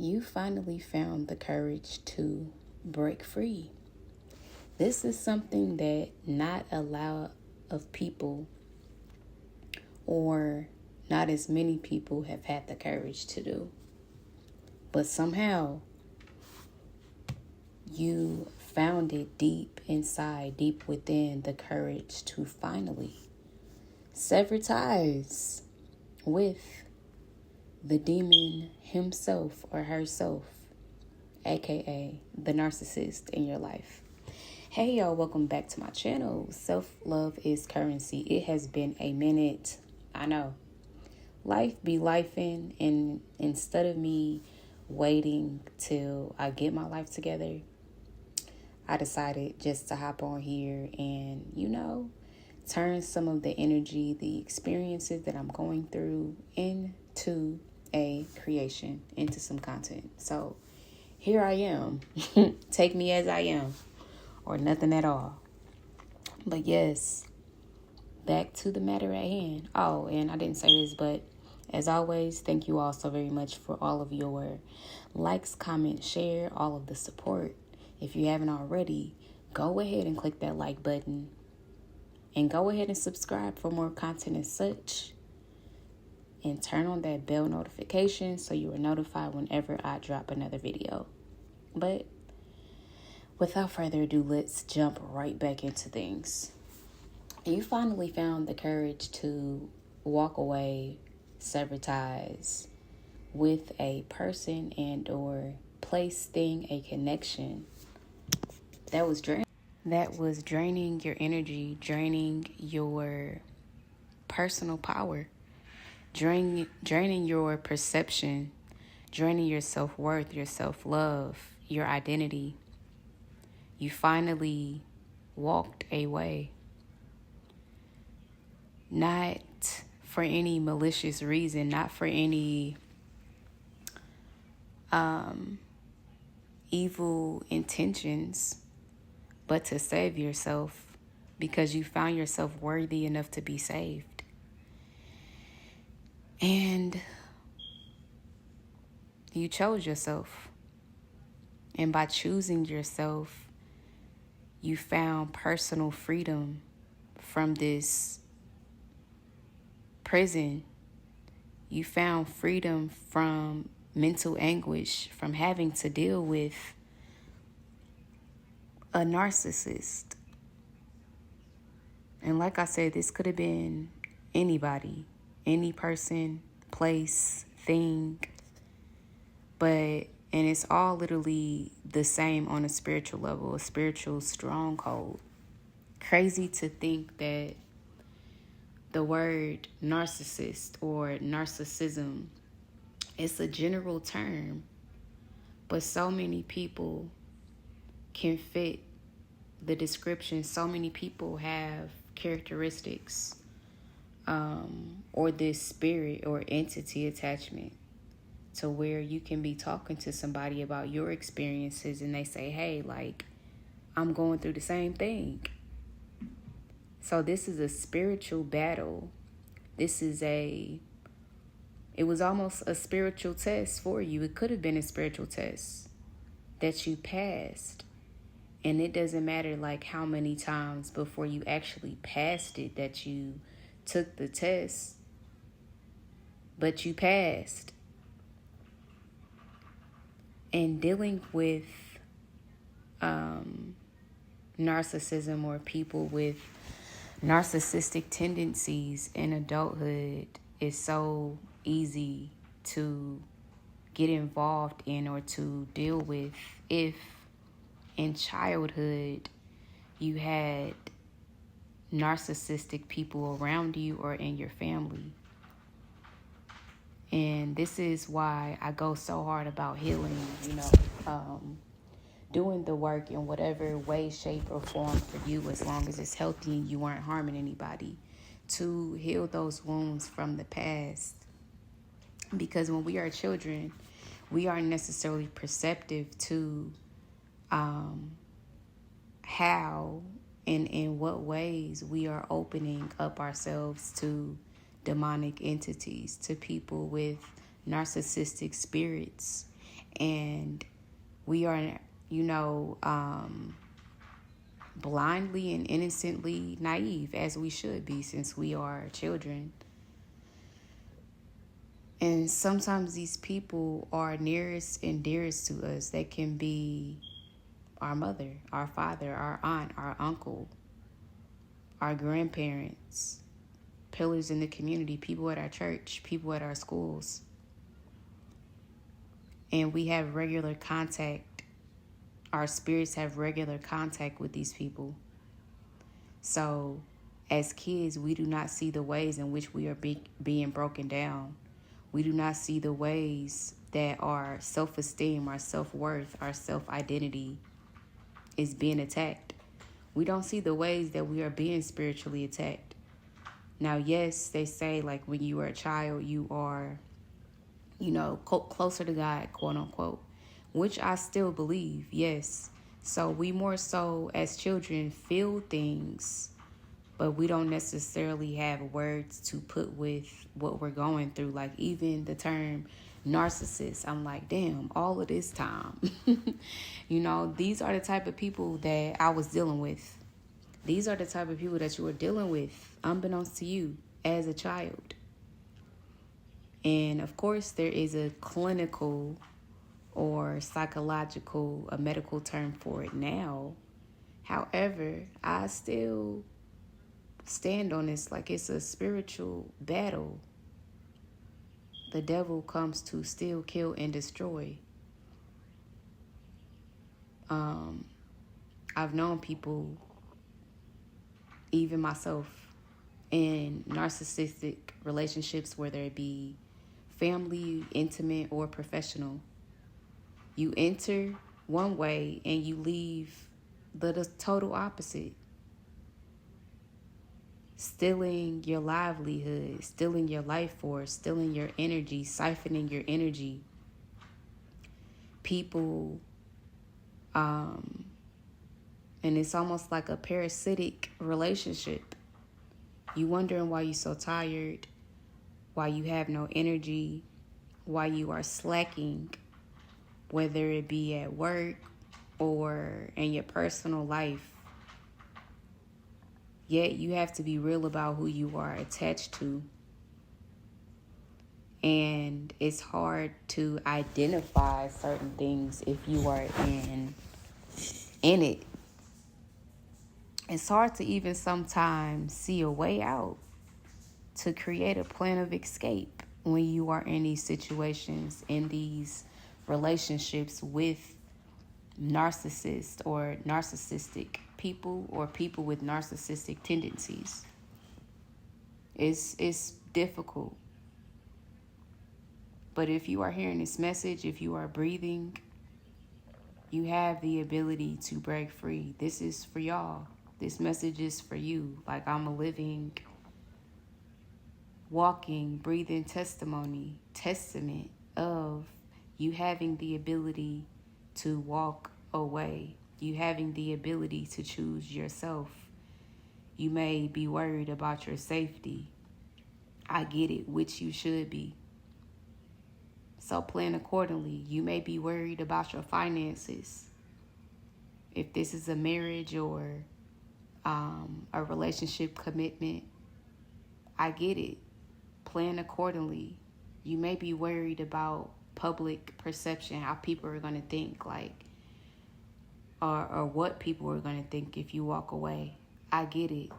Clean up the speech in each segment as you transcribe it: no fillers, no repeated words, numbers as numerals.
You finally found the courage to break free. This is something that not a lot of people, or not as many people, have had the courage to do. But somehow you found it deep inside, deep within, the courage to finally sever ties with the demon himself or herself, aka the narcissist in your life. Hey y'all, welcome back to my channel. Self-love is currency. It has been a minute. I know. Life be lifing, and instead of me waiting till I get my life together, I decided just to hop on here and, turn some of the energy, the experiences that I'm going through into a creation, into some content. So here I am. Take me as I am, or nothing at all. But yes, back to the matter at hand. Oh, and I didn't say this, but as always, thank you all so very much for all of your likes, comments, share, all of the support. If you haven't already, go ahead and click that like button. And go ahead and subscribe for more content and such. And turn on that bell notification so you are notified whenever I drop another video. But without further ado, let's jump right back into things. You finally found the courage to walk away, sever ties with a person and or place, thing, a connection that was draining your energy, draining your personal power, draining your perception, draining your self-worth, your self-love, your identity. You finally walked away. Not for any malicious reason, not for any evil intentions, but to save yourself, because you found yourself worthy enough to be saved. And you chose yourself. And by choosing yourself, you found personal freedom from this prison. You found freedom from mental anguish, from having to deal with a narcissist. And like I said, this could have been anybody, any person, place, thing. And it's all literally the same on a spiritual level, a spiritual stronghold. Crazy to think that the word narcissist or narcissism is a general term, but so many people can fit the description. So many people have characteristics or this spirit or entity attachment to where you can be talking to somebody about your experiences and they say, hey, like, I'm going through the same thing. So this is a spiritual battle. It was almost a spiritual test for you. It could have been a spiritual test that you passed. And it doesn't matter like how many times before you actually passed it that you took the test, but you passed. And dealing with narcissism or people with narcissistic tendencies in adulthood is so easy to get involved in or to deal with if in childhood you had narcissistic people around you or in your family. And this is why I go so hard about healing, doing the work in whatever way, shape, or form for you, as long as it's healthy and you aren't harming anybody, to heal those wounds from the past. Because when we are children, we aren't necessarily perceptive to how and in what ways we are opening up ourselves to demonic entities, to people with narcissistic spirits. And we are, blindly and innocently naive, as we should be, since we are children. And sometimes these people are nearest and dearest to us. They can be our mother, our father, our aunt, our uncle, our grandparents, pillars in the community, people at our church, people at our schools. And we have regular contact. Our spirits have regular contact with these people. So as kids, we do not see the ways in which we are being broken down. We do not see the ways that our self-esteem, our self-worth, our self-identity is being attacked. We don't see the ways that we are being spiritually attacked. Now, yes, they say like when you are a child, you are, closer to God, quote unquote, which I still believe, yes. So we more so as children feel things, but we don't necessarily have words to put with what we're going through. Like even the term narcissist, I'm like, damn, all of this time. These are the type of people that I was dealing with. These are the type of people that you were dealing with, unbeknownst to you as a child. And of course, there is a clinical or psychological, a medical term for it now. However, I still stand on this like it's a spiritual battle. The devil comes to steal, kill, and destroy. I've known people, even myself, in narcissistic relationships, whether it be family, intimate, or professional. You enter one way and you leave the total opposite. Stealing your livelihood, stealing your life force, stealing your energy, siphoning your energy. People, and it's almost like a parasitic relationship. You wondering why you're so tired, why you have no energy, why you are slacking, whether it be at work or in your personal life. Yet you have to be real about who you are attached to. And it's hard to identify certain things if you are in it. It's hard to even sometimes see a way out, to create a plan of escape when you are in these situations, in these relationships with narcissists or narcissistic people or people with narcissistic tendencies. It's difficult. But if you are hearing this message, if you are breathing, you have the ability to break free. This is for y'all. This message is for you. Like I'm a living, walking, breathing testament of you having the ability to walk away. You having the ability to choose yourself. You may be worried about your safety. I get it, which you should be. So plan accordingly. You may be worried about your finances. If this is a marriage or a relationship commitment, I get it. Plan accordingly. You may be worried about public perception, how people are going to think, like, or what people are going to think if you walk away. I get it.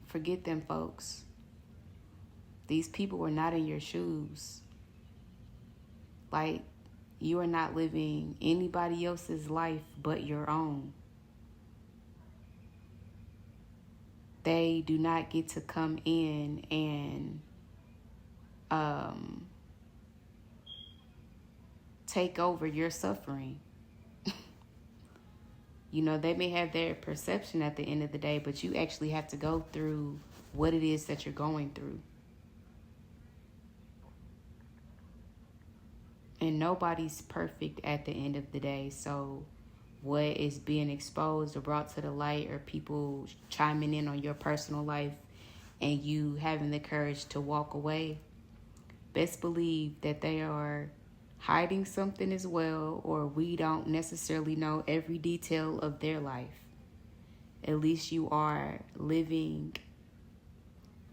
Forget them folks. These people were not in your shoes. Like, you are not living anybody else's life but your own. They do not get to come in and take over your suffering. They may have their perception at the end of the day, but you actually have to go through what it is that you're going through. And nobody's perfect at the end of the day. So what is being exposed or brought to the light, or people chiming in on your personal life and you having the courage to walk away, best believe that they are hiding something as well, or we don't necessarily know every detail of their life. At least you are living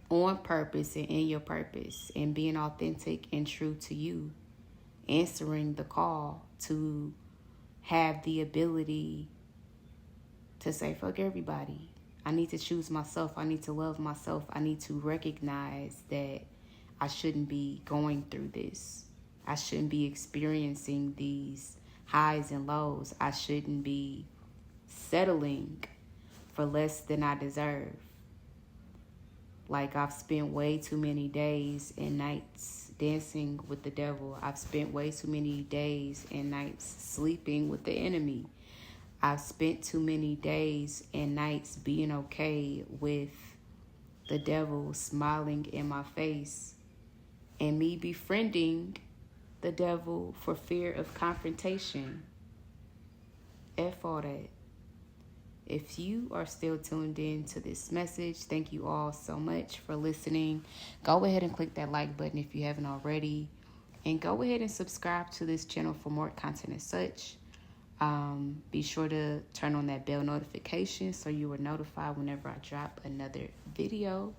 on purpose and in your purpose and being authentic and true to you, answering the call to have the ability to say, fuck everybody. I need to choose myself. I need to love myself. I need to recognize that I shouldn't be going through this. I shouldn't be experiencing these highs and lows. I shouldn't be settling for less than I deserve. Like, I've spent way too many days and nights dancing with the devil. I've spent way too many days and nights sleeping with the enemy. I've spent too many days and nights being okay with the devil smiling in my face and me befriending the devil for fear of confrontation. F all that. If you are still tuned in to this message, thank you all so much for listening. Go ahead and click that like button if you haven't already. And go ahead and subscribe to this channel for more content as such. Be sure to turn on that bell notification so you are notified whenever I drop another video.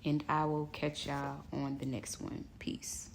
And I will catch y'all on the next one. Peace.